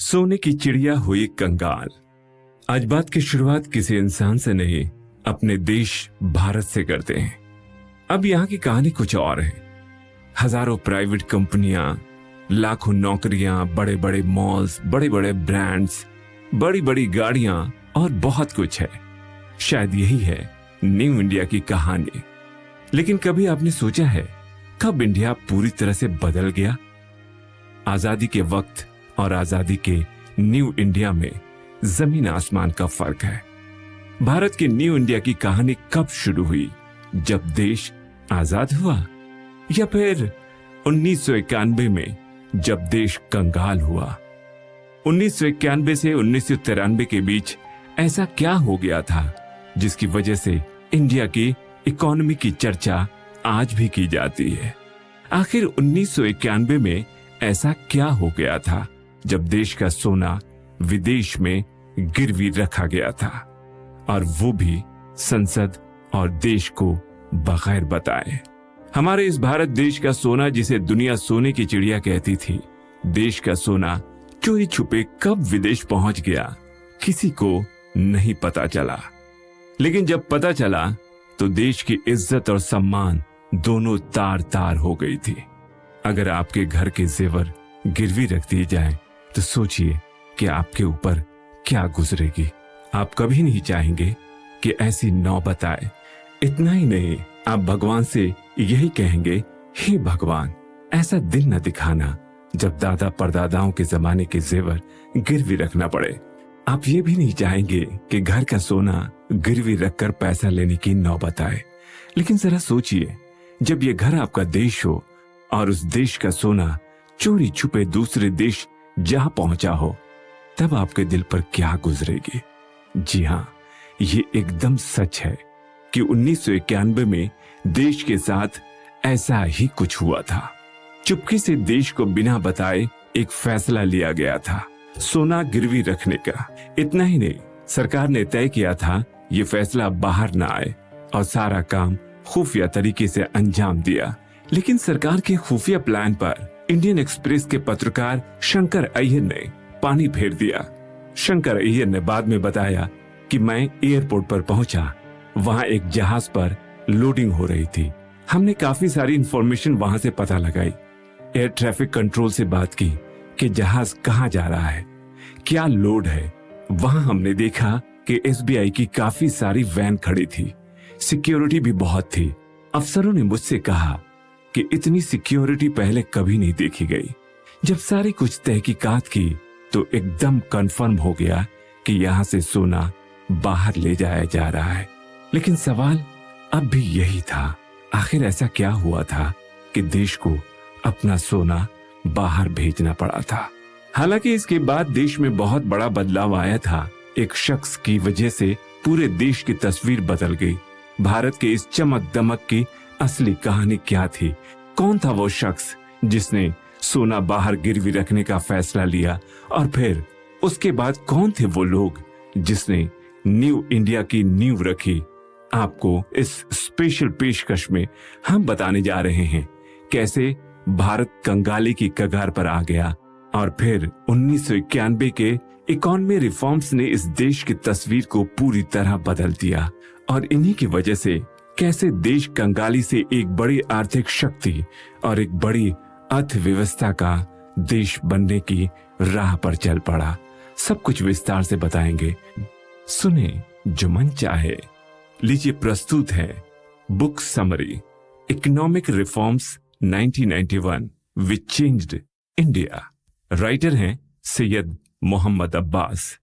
सोने की चिड़िया हुई कंगाल। आज बात की शुरुआत किसी इंसान से नहीं, अपने देश भारत से करते हैं। अब यहाँ की कहानी कुछ और है। हजारों प्राइवेट कंपनियां, लाखों नौकरियां, बड़े बड़े मॉल्स, बड़े बड़े ब्रांड्स, बड़ी बड़ी गाड़ियां और बहुत कुछ है। शायद यही है न्यू इंडिया की कहानी। लेकिन कभी आपने सोचा है कब इंडिया पूरी तरह से बदल गया? आजादी के वक्त और आजादी के न्यू इंडिया में जमीन आसमान का फर्क है। भारत की न्यू इंडिया की कहानी कब शुरू हुई? जब देश आजाद हुआ, या फिर 1991 में जब देश कंगाल हुआ? 1991 से 1993 के बीच ऐसा क्या हो गया था जिसकी वजह से इंडिया की इकोनॉमी की चर्चा आज भी की जाती है? आखिर 1991 में ऐसा क्या हो गया था जब देश का सोना विदेश में गिरवी रखा गया था, और वो भी संसद और देश को बगैर बताए? हमारे इस भारत देश का सोना, जिसे दुनिया सोने की चिड़िया कहती थी, देश का सोना चोरी छुपे कब विदेश पहुंच गया, किसी को नहीं पता चला। लेकिन जब पता चला तो देश की इज्जत और सम्मान दोनों तार तार हो गई थी। अगर आपके घर के जेवर गिरवी रख दिए जाएं, तो सोचिए कि आपके ऊपर क्या गुजरेगी। आप कभी नहीं चाहेंगे कि ऐसी नौबत आए। इतना ही नहीं, आप भगवान से यही कहेंगे, हे भगवान, ऐसा दिन न दिखाना जब दादा परदादाओं के जमाने के जेवर गिरवी रखना पड़े। आप ये भी नहीं चाहेंगे कि घर का सोना गिरवी रखकर पैसा लेने की नौबत आए। लेकिन जरा सोचिए, जब ये घर आपका देश हो और उस देश का सोना चोरी छुपे दूसरे देश जहां पहुंचा हो, तब आपके दिल पर क्या गुजरेगी? जी हां, ये एकदम सच है कि 1991 में देश के साथ ऐसा ही कुछ हुआ था। चुपके से देश को बिना बताए एक फैसला लिया गया था, सोना गिरवी रखने का। इतना ही नहीं, सरकार ने तय किया था ये फैसला बाहर ना आए और सारा काम खुफिया तरीके से अंजाम दिया। लेकिन सरकार के खुफिया प्लान पर इंडियन एक्सप्रेस के पत्रकार शंकर अय्यर ने पानी फेर दिया। शंकर अय्यर ने बाद में बताया कि मैं एयरपोर्ट पर पहुंचा, वहां एक जहाज पर लोडिंग हो रही थी। हमने काफी सारी इंफॉर्मेशन वहां से पता लगाई, एयर ट्रैफिक कंट्रोल से बात की कि जहाज कहां जा रहा है, क्या लोड है। वहां हमने देखा कि एसबीआई की काफी सारी वैन खड़ी थी, सिक्योरिटी भी बहुत थी। अफसरों ने मुझसे कहा कि इतनी सिक्योरिटी पहले कभी नहीं देखी गई। जब सारी कुछ तहकीकात की तो एकदम कंफर्म हो गया कि यहां से सोना बाहर ले जाया जा रहा है। लेकिन सवाल अब भी यही था, आखिर ऐसा क्या हुआ था कि देश को अपना सोना बाहर भेजना पड़ा था? हालांकि इसके बाद देश में बहुत बड़ा बदलाव आया था। एक शख्स की वजह से पूरे देश की तस्वीर बदल गई। भारत के इस चमक दमक की असली कहानी क्या थी? कौन था वो शख्स जिसने सोना बाहर गिरवी रखने का फैसला लिया? और फिर उसके बाद कौन थे वो लोग जिसने न्यू इंडिया की नींव रखी? आपको इस स्पेशल पेशकश में हम बताने जा रहे हैं कैसे भारत कंगाली की कगार पर आ गया और फिर 1991 के इकोनॉमी रिफॉर्म्स ने इस देश की तस्वीर को पूरी तरह बदल दिया, और इन्हीं की वजह से कैसे देश कंगाली से एक बड़ी आर्थिक शक्ति और एक बड़ी अर्थव्यवस्था का देश बनने की राह पर चल पड़ा। सब कुछ विस्तार से बताएंगे। सुने जो मन चाहे। लीजिए, प्रस्तुत है बुक समरी, इकोनॉमिक रिफॉर्म्स 1991 विच चेंज्ड इंडिया। राइटर हैं सैयद मोहम्मद अब्बास।